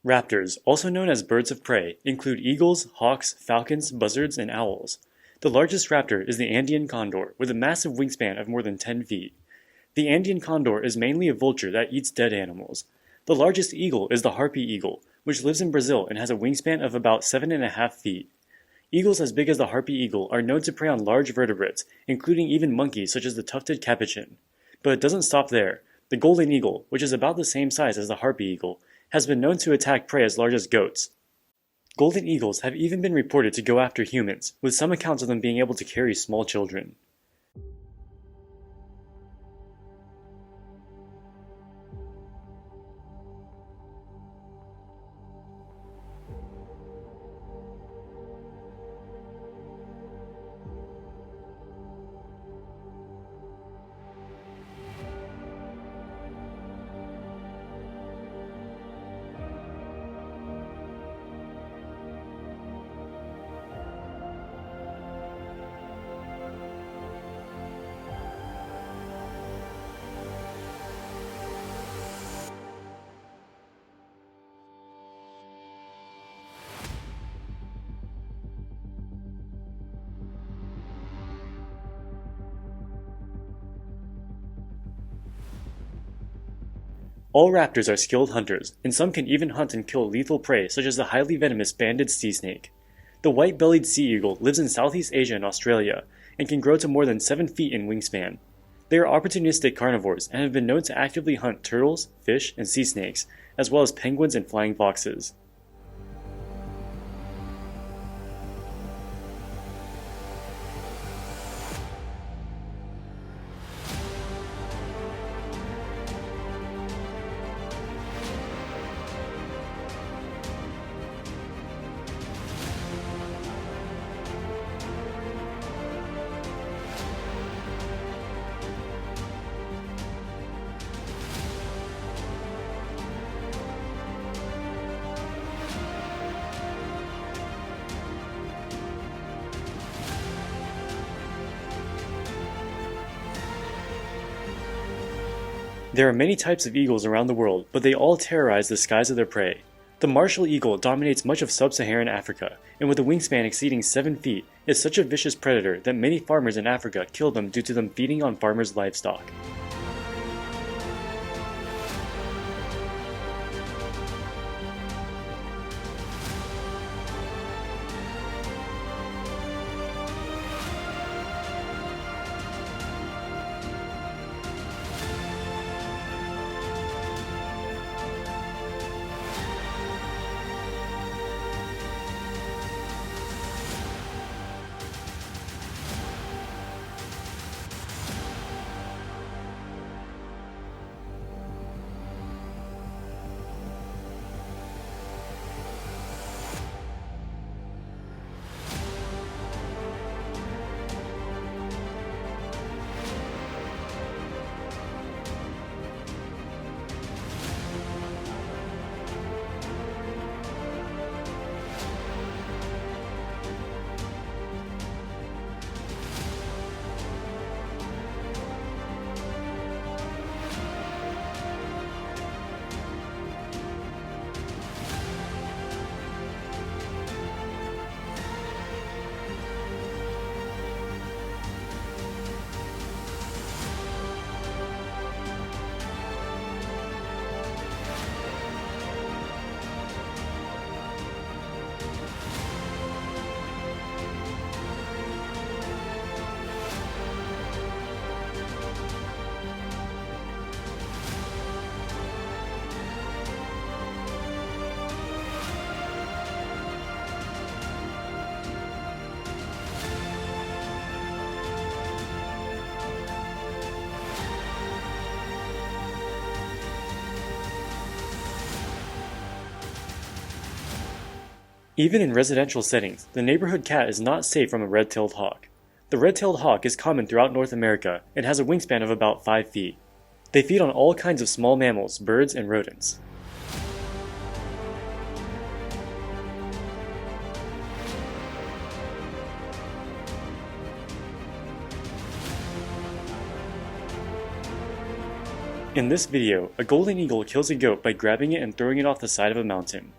Raptors, also known as birds of prey, include eagles, hawks, falcons, buzzards, and owls. The largest raptor is the Andean condor, with a massive wingspan of more than 10 feet. The Andean condor is mainly a vulture that eats dead animals. The largest eagle is the harpy eagle, which lives in Brazil and has a wingspan of about 7.5 feet. Eagles as big as the harpy eagle are known to prey on large vertebrates, including even monkeys such as the tufted capuchin. But it doesn't stop there. The golden eagle, which is about the same size as the harpy eagle, has been known to attack prey as large as goats. Golden eagles have even been reported to go after humans, with some accounts of them being able to carry small children. All raptors are skilled hunters, and some can even hunt and kill lethal prey such as the highly venomous banded sea snake. The white-bellied sea eagle lives in Southeast Asia and Australia, and can grow to more than 7 feet in wingspan. They are opportunistic carnivores and have been known to actively hunt turtles, fish, and sea snakes, as well as penguins and flying foxes. There are many types of eagles around the world, but they all terrorize the skies of their prey. The martial eagle dominates much of sub-Saharan Africa, and with a wingspan exceeding 7 feet, is such a vicious predator that many farmers in Africa kill them due to them feeding on farmers' livestock. Even in residential settings, the neighborhood cat is not safe from a red-tailed hawk. The red-tailed hawk is common throughout North America and has a wingspan of about 5 feet. They feed on all kinds of small mammals, birds, and rodents. In this video, a golden eagle kills a goat by grabbing it and throwing it off the side of a mountain.